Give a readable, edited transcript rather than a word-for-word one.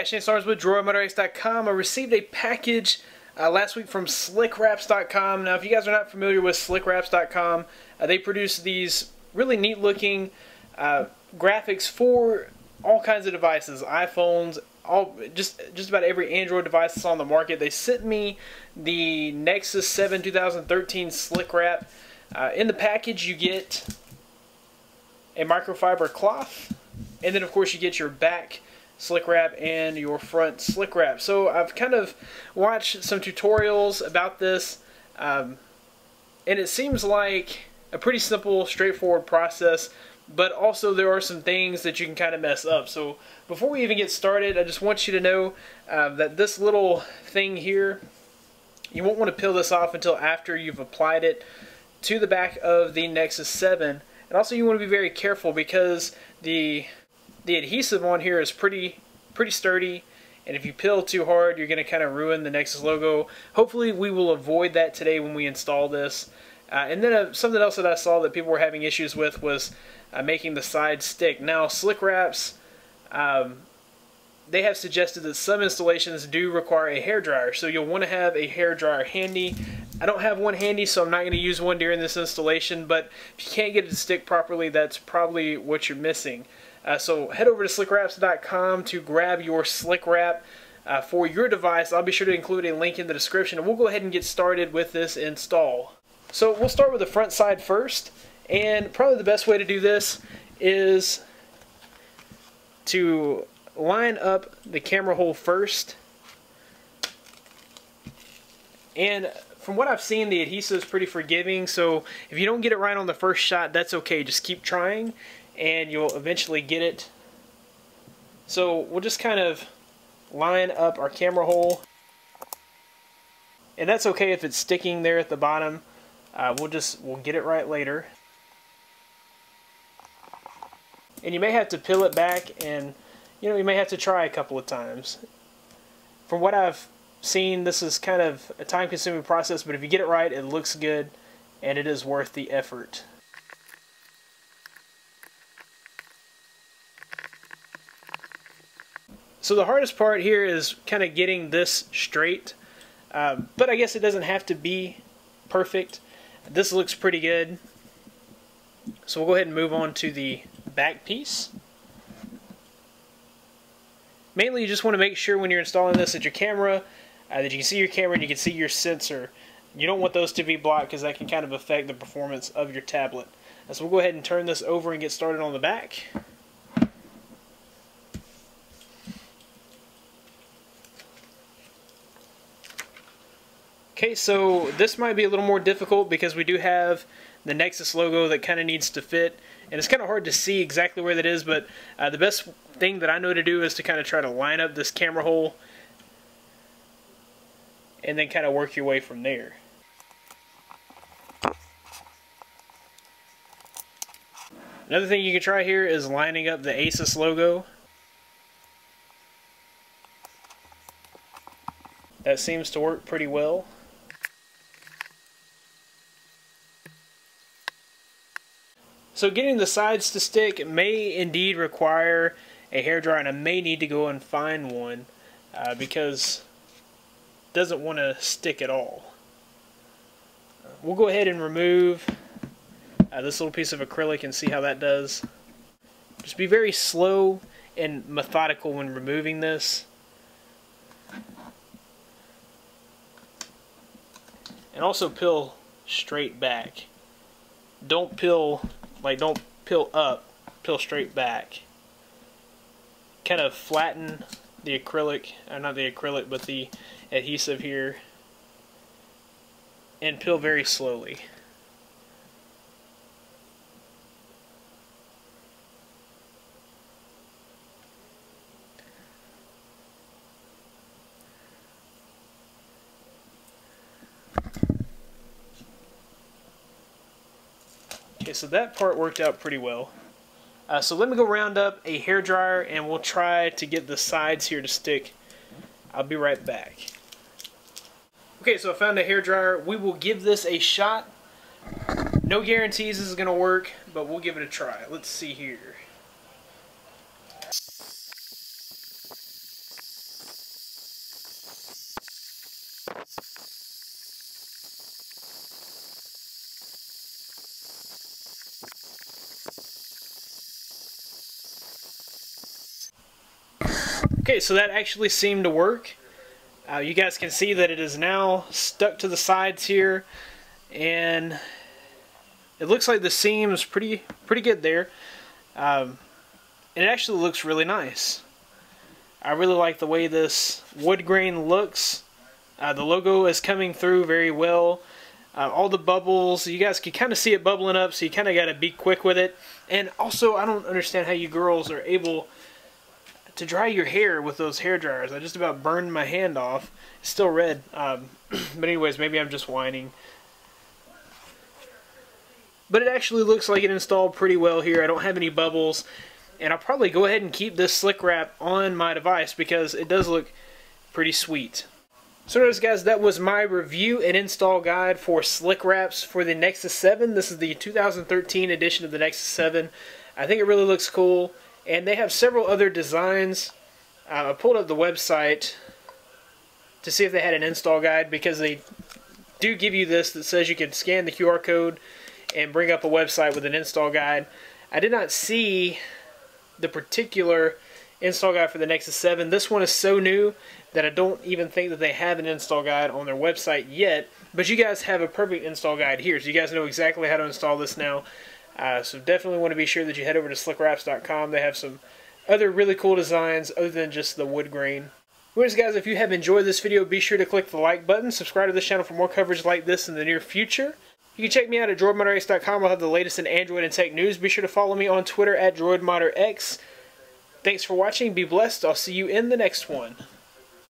Action starts with DroidMotorX.com. I received a package last week from SlickWraps.com. Now, if you guys are not familiar with SlickWraps.com, they produce these really neat looking graphics for all kinds of devices, iPhones, just about every Android device that's on the market. They sent me the Nexus 7 2013 Slick Wrap. In the package, you get a microfiber cloth, and then of course you get your back Slick Wrap and your front Slick Wrap. So I've kind of watched some tutorials about this, and it seems like a pretty simple, straightforward process, but also there are some things that you can kind of mess up. So before we even get started, I just want you to know that this little thing here, you won't want to peel this off until after you've applied it to the back of the Nexus 7. And also you want to be very careful because the adhesive on here is pretty sturdy, and if you peel too hard, you're going to kind of ruin the Nexus logo. Hopefully we will avoid that today when we install this. And then something else that I saw that people were having issues with was making the sides stick. Now, SlickWraps, they have suggested that some installations do require a hairdryer, so you'll want to have a hairdryer handy. I don't have one handy, so I'm not going to use one during this installation, but if you can't get it to stick properly, that's probably what you're missing. So head over to SlickWraps.com to grab your Slick Wrap for your device. I'll be sure to include a link in the description, and we'll go ahead and get started with this install. So we'll start with the front side first, and probably the best way to do this is to line up the camera hole first. And from what I've seen, the adhesive is pretty forgiving, so if you don't get it right on the first shot, that's okay. Just keep trying and you'll eventually get it. So we'll just kind of line up our camera hole, and that's okay if it's sticking there at the bottom. We'll get it right later. And you may have to peel it back, and you may have to try a couple of times. From what I've seen, this is kind of a time-consuming process, but if you get it right, it looks good and it is worth the effort. So the hardest part here is kind of getting this straight, but I guess it doesn't have to be perfect. This looks pretty good. So we'll go ahead and move on to the back piece. Mainly you just want to make sure when you're installing this that your camera, that you can see your camera and you can see your sensor. You don't want those to be blocked because that can kind of affect the performance of your tablet. So we'll go ahead and turn this over and get started on the back. Okay, so this might be a little more difficult because we do have the Nexus logo that kind of needs to fit, and it's kind of hard to see exactly where that is, but the best thing that I know to do is to kind of try to line up this camera hole and then kind of work your way from there. Another thing you can try here is lining up the Asus logo. That seems to work pretty well. So getting the sides to stick may indeed require a hairdryer, and I may need to go and find one because it doesn't want to stick at all. We'll go ahead and remove this little piece of acrylic and see how that does. Just be very slow and methodical when removing this. And also peel straight back. Don't peel up, peel straight back. Kind of flatten the acrylic, not the acrylic, but the adhesive here, and peel very slowly. Okay, so that part worked out pretty well. So let me go round up a hairdryer and we'll try to get the sides here to stick. I'll be right back. Okay, so I found a hairdryer. We will give this a shot. No guarantees this is going to work, but we'll give it a try. Let's see here. Okay, so that actually seemed to work. You guys can see that it is now stuck to the sides here, and it looks like the seam is pretty good there. And it actually looks really nice. I really like the way this wood grain looks. The logo is coming through very well. All the bubbles, you guys can kind of see it bubbling up, so you kind of got to be quick with it. And also, I don't understand how you girls are able to dry your hair with those hair dryers. I just about burned my hand off. It's still red. But anyways, maybe I'm just whining. But it actually looks like it installed pretty well here. I don't have any bubbles. And I'll probably go ahead and keep this SlickWrap on my device because it does look pretty sweet. So anyways guys, that was my review and install guide for SlickWraps for the Nexus 7. This is the 2013 edition of the Nexus 7. I think it really looks cool. And they have several other designs. I pulled up the website to see if they had an install guide, because they do give you this that says you can scan the QR code and bring up a website with an install guide. I did not see the particular install guide for the Nexus 7. This one is so new that I don't even think that they have an install guide on their website yet. But you guys have a perfect install guide here, so you guys know exactly how to install this now. So definitely want to be sure that you head over to SlickWraps.com. They have some other really cool designs other than just the wood grain. Anyways guys, if you have enjoyed this video, be sure to click the like button. Subscribe to this channel for more coverage like this in the near future. You can check me out at DroidModderX.com. I'll have the latest in Android and tech news. Be sure to follow me on Twitter at DroidModderX. Thanks for watching. Be blessed. I'll see you in the next one.